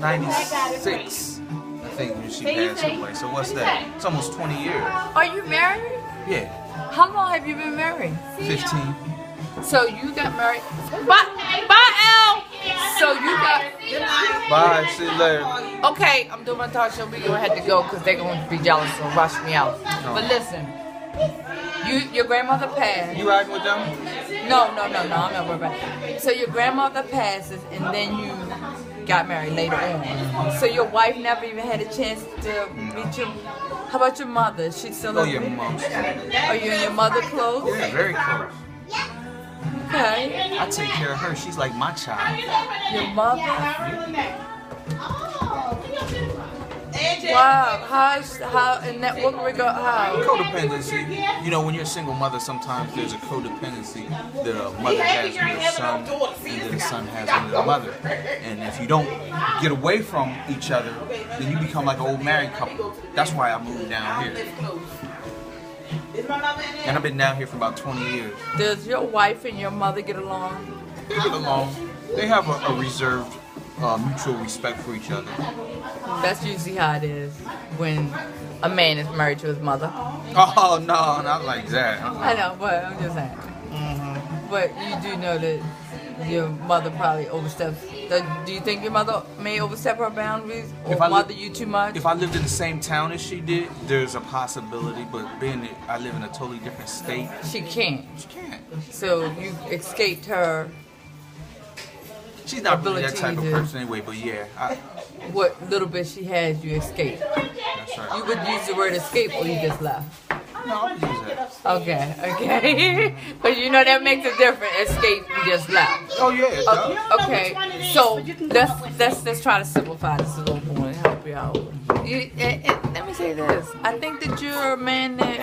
96, I think, when she passed away. So what's that? It's almost 20 years. Are you married? Yeah. How long have you been married? 15. So you got married. Bye, Al. So you got. Bye. See you later. Okay, I'm doing my talk show. We're gonna have to go because they're gonna be jealous and rush me out. No. But listen, your grandmother passed. You riding with them? No, I'm not worried about it. So your grandmother passes, and then you got married later on. So your wife never even had a chance to meet you. How about your mother? Is she still Yeah, Mom. Are you and your mother close? Yeah, very close. Okay. I take care of her. She's like my child. Your mother? Wow. How in that what regard? How? Codependency. You know, when you're a single mother, sometimes there's a codependency that a mother has with her son, and that a son has with a mother. And if you don't get away from each other, then you become like an old married couple. That's why I moved down here. And I've been down here for about 20 years. Does your wife and your mother get along? They get along. They have a reserved, mutual respect for each other. That's usually how it is when a man is married to his mother. Oh, no, not like that. I know, but I'm just saying. But you do know that your mother probably oversteps. Do you think your mother may overstep her boundaries or mother you too much? If I lived in the same town as she did, there's a possibility. But being that I live in a totally different state, she can't. She can't. So you escaped her. She's not really that type of person anyway. But yeah, what little bit she has, you escaped. That's right. You would use the word escape, or you just left. No, I would use that. Okay. But you know that makes a difference. Escape, you just left. Oh yeah. Okay. So let's try to simplify this a little more and help you out. Let me say this. I think that you're a man that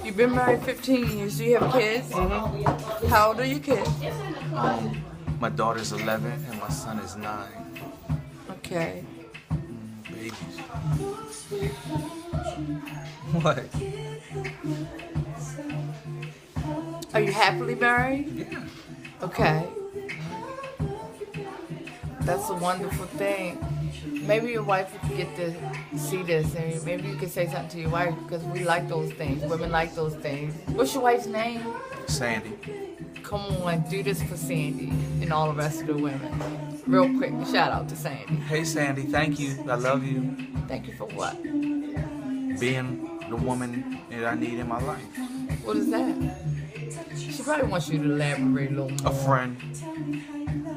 you've been married 15 years. Do you have kids? Mm-hmm. How old are your kids? My daughter's 11 and my son is 9. Okay. Babies. What? Are you happily married? Yeah. Okay. That's a wonderful thing. Maybe your wife could get to see this, and maybe you could say something to your wife because we like those things. Women like those things. What's your wife's name? Sandy. Come on, do this for Sandy and all the rest of the women. Real quick, shout out to Sandy. Hey Sandy, thank you. I love you. Thank you for what? Being the woman that I need in my life. What is that? She probably wants you to elaborate a little more. A friend.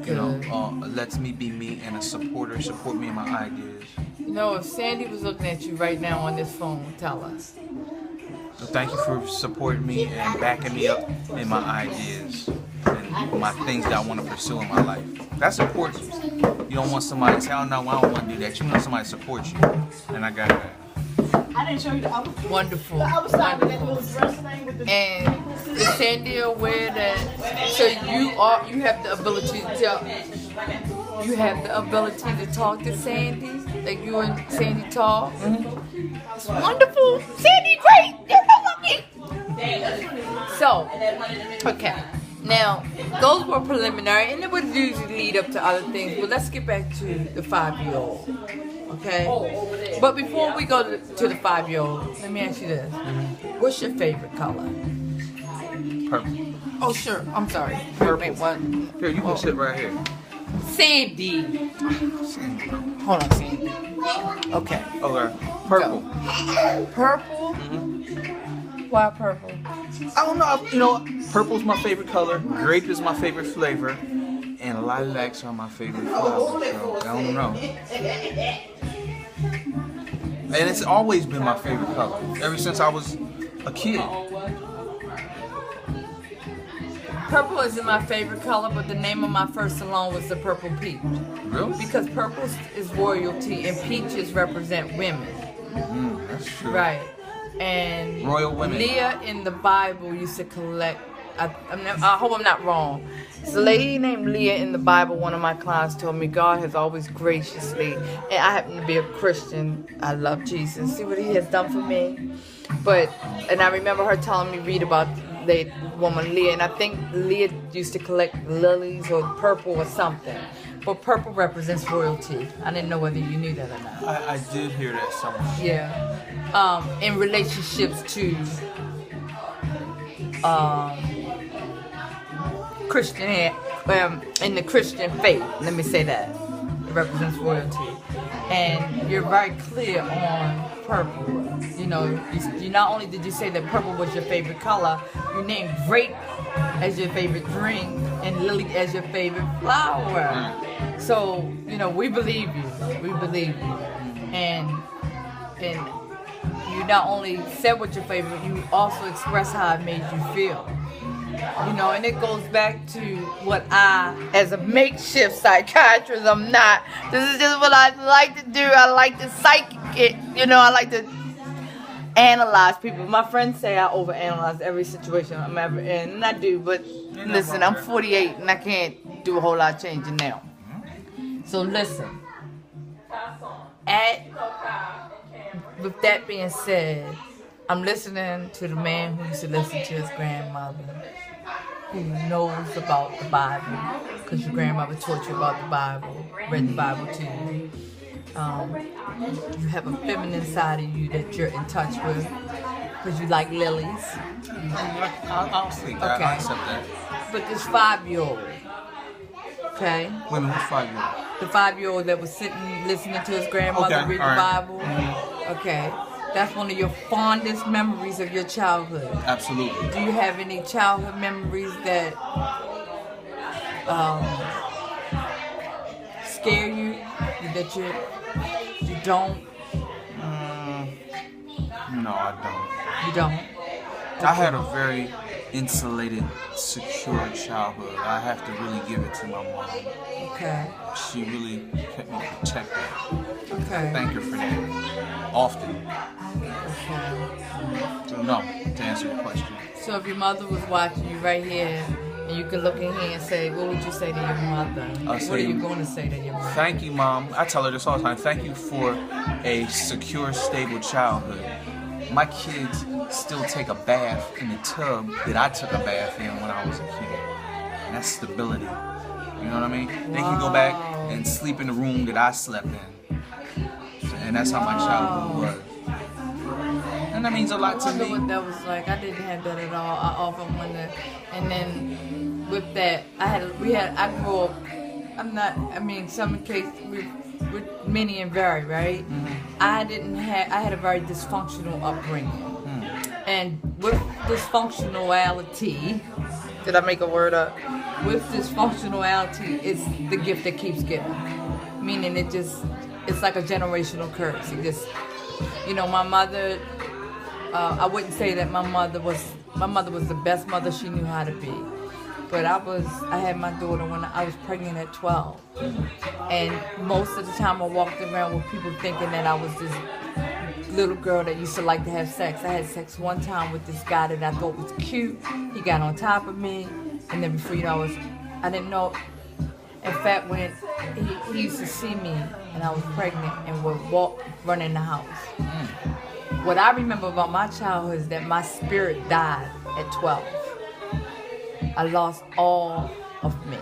You know, lets me be me and a supporter, support me in my ideas. You know, if Sandy was looking at you right now on this phone, tell us. So thank you for supporting me and backing me up in my ideas and my things that I want to pursue in my life. That's important. You don't want somebody to say, oh no, I don't want to do that. You want somebody to support you. And I got that. I didn't show you the other. Wonderful. The other side of that little dress thing with the. And is Sandy aware that? So you have the ability to tell. You have the ability to talk to Sandy, like you and Sandy talk. Mm-hmm. It's wonderful. Sandy, great. You're so lucky. So, okay. Now, those were preliminary, and it would usually lead up to other things. But let's get back to the 5-year-old. Okay? But before we go to the 5-year-old, let me ask you this. What's your favorite color? Purple. Oh, sure. I'm sorry. Purple. What? Here, you can sit right here. Sandy. Hold on, Sandy. Okay. Okay. Purple. Purple? Mm-hmm. Why purple? I don't know. You know, purple's my favorite color. Grape is my favorite flavor. And lilacs are my favorite flowers. So I don't know. And it's always been my favorite color. Ever since I was a kid. Purple isn't my favorite color, but the name of my first salon was the Purple Peach. Really? Because purple is royalty and peaches represent women. That's true. Right. And royal women. Leah in the Bible used to collect. I hope I'm not wrong. It's a lady named Leah in the Bible. One of my clients told me God has always graciously, and I happen to be a Christian. I love Jesus. See what He has done for me. And I remember her telling me read about the woman Leah, and I think Leah used to collect lilies or purple or something. But purple represents royalty. I didn't know whether you knew that or not. I did hear that somewhere. Yeah. In relationships to Christian, in the Christian faith, let me say that. It represents royalty. And you're very clear on purple. You know, you not only did you say that purple was your favorite color, you named grape as your favorite drink and lily as your favorite flower. So, you know, we believe you. We believe you. And you not only said what your favorite, you also expressed how it made you feel. You know, and it goes back to what I, as a makeshift psychiatrist, I'm not. This is just what I like to do. I like to psychic, you know, I like to analyze people. My friends say I overanalyze every situation I'm ever in, and I do, but listen, I'm 48 and I can't do a whole lot of changing now. So listen, with that being said, I'm listening to the man who used to listen to his grandmother, who knows about the Bible, because your grandmother taught you about the Bible, read the Bible to you. You have a feminine side of you that you're in touch with, because you like lilies. I'll see that. Okay. I accept that. But this 5-year-old, okay? Wait a minute, who's 5-year-old? The 5-year-old that was sitting, listening to his grandmother read the Bible. Okay. That's one of your fondest memories of your childhood. Absolutely. Do you have any childhood memories that scare you? That you don't? No, I don't. You don't? Okay. I had a very insulated, secure childhood. I have to really give it to my mom. Okay. She really kept me protected. Okay. Thank her for that. Often. Okay. So no, to answer your question. So if your mother was watching you right here, and you can look in here and say, what would you say to your mother? What are you going to say to your mother? Thank you, Mom. I tell her this all the time. Thank you for a secure, stable childhood. My kids still take a bath in the tub that I took a bath in when I was a kid. And that's stability. You know what I mean? They can go back and sleep in the room that I slept in. And that's how my childhood was. And that means a lot to me. I wonder what that was like. I didn't have that at all. I often wonder. And then with that, I grew up, some cases, with many and very, right? Mm-hmm. I had a very dysfunctional upbringing. Mm. And with dysfunctionality, did I make a word up? With dysfunctionality, it's the gift that keeps giving. Meaning it's like a generational curse. It just, you know, my mother, I wouldn't say that my mother was the best mother she knew how to be. But I had my daughter when I was pregnant at 12. And most of the time I walked around with people thinking that I was this little girl that used to like to have sex. I had sex one time with this guy that I thought was cute. He got on top of me. And then before you know, I didn't know. In fact, when he used to see me and I was pregnant and would run in the house. What I remember about my childhood is that my spirit died at 12. I lost all of me.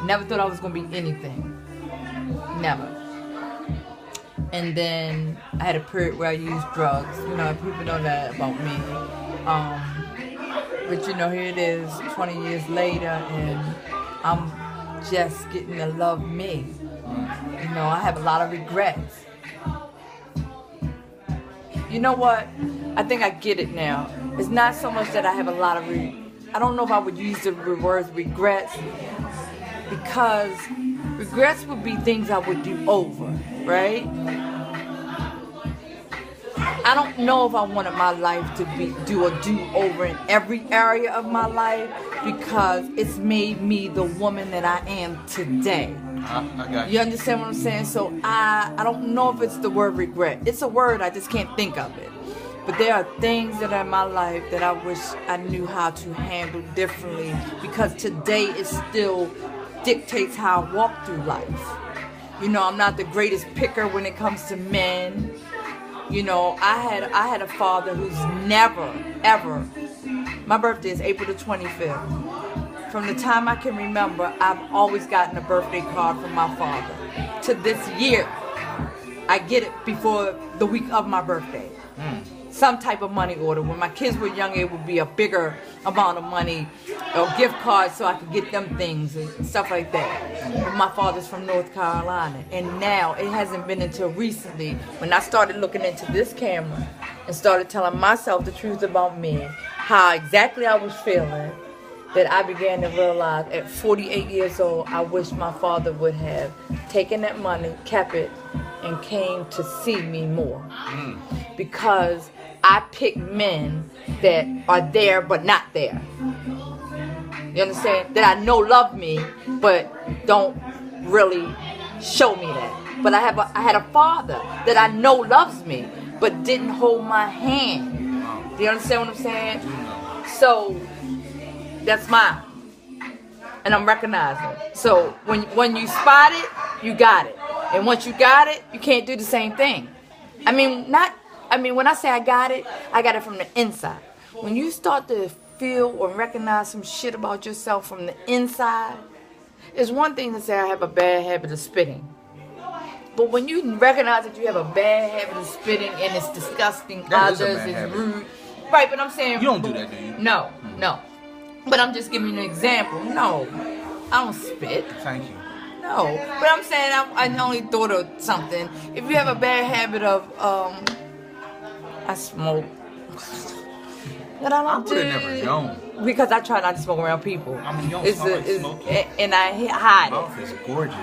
Never thought I was going to be anything. Never. And then I had a period where I used drugs. You know, people know that about me. But you know, here it is 20 years later and I'm just getting to love me. You know, I have a lot of regrets. You know what? I think I get it now. It's not so much that I have a lot of I don't know if I would use the words regrets, because regrets would be things I would do over, right? I don't know if I wanted my life to do a do-over in every area of my life, because it's made me the woman that I am today. I got you. You understand what I'm saying? So I don't know if it's the word regret. It's a word, I just can't think of it. But there are things that are in my life that I wish I knew how to handle differently, because today it still dictates how I walk through life. You know, I'm not the greatest picker when it comes to men. You know, I had a father who's never, ever, my birthday is April the 25th. from the time I can remember, I've always gotten a birthday card from my father. To this year, I get it before the week of my birthday. Some type of money order. When my kids were young, it would be a bigger amount of money or gift cards so I could get them things and stuff like that. But my father's from North Carolina. And now, it hasn't been until recently when I started looking into this camera and started telling myself the truth about me, how exactly I was feeling, that I began to realize at 48 years old, I wish my father would have taken that money, kept it, and came to see me more. Because I pick men that are there but not there. You understand? That I know love me but don't really show me that. But I had a father that I know loves me but didn't hold my hand. Do you understand what I'm saying? So that's mine. And I'm recognizing. So when you spot it, you got it. And once you got it, you can't do the same thing. I mean, when I say I got it from the inside. When you start to feel or recognize some shit about yourself from the inside, it's one thing to say I have a bad habit of spitting. But when you recognize that you have a bad habit of spitting and it's disgusting, others, it's rude. Right, but I'm saying... You don't do that, do you? No. But I'm just giving you an example. No, I don't spit. Thank you. No, but I'm saying I only thought of something. If you have a bad habit of, I smoke. That I would have never known. Because I try not to smoke around people. I mean, you don't smell like smoking. And I hide Your mouth is gorgeous.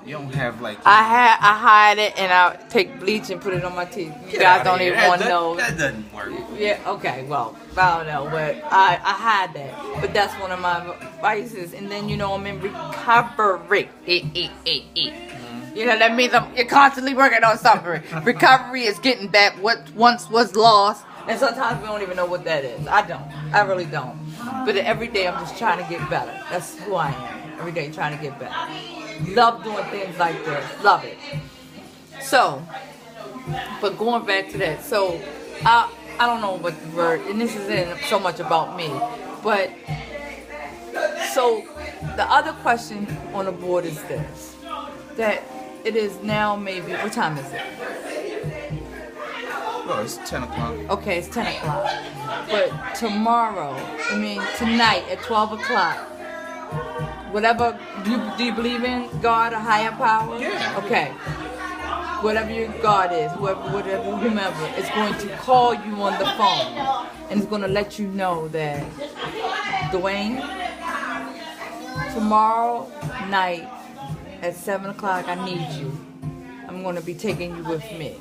You don't have like... I hide it and I take bleach and put it on my teeth. You guys don't even want to know. That doesn't work. Yeah, okay, well, I don't know, but I hide that. But that's one of my vices. And then, I'm in recovery. You know, that means you're constantly working on something. Recovery is getting back what once was lost. And sometimes we don't even know what that is. I don't. I really don't. But every day I'm just trying to get better. That's who I am. Every day trying to get better. Love doing things like this. Love it. So, but going back to that. So, I don't know what the word, and this isn't so much about me. But, so, the other question on the board is this. That it is now maybe, what time is it? Oh, it's 10 o'clock. Okay, it's 10 o'clock. But tonight at 12 o'clock, whatever, do you believe in God or higher power? Yeah. Okay. Whatever your God is, whomever, is going to call you on the phone and it's going to let you know that, Dwayne, tomorrow night at 7 o'clock, I need you. I'm going to be taking you with me.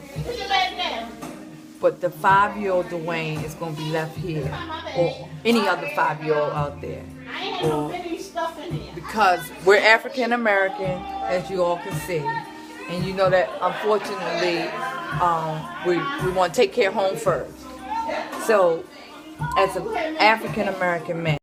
But the 5-year-old Dwayne is going to be left here, or any other 5-year-old out there. Because we're African American, as you all can see. And you know that, unfortunately, we want to take care of home first. So, as an African American man,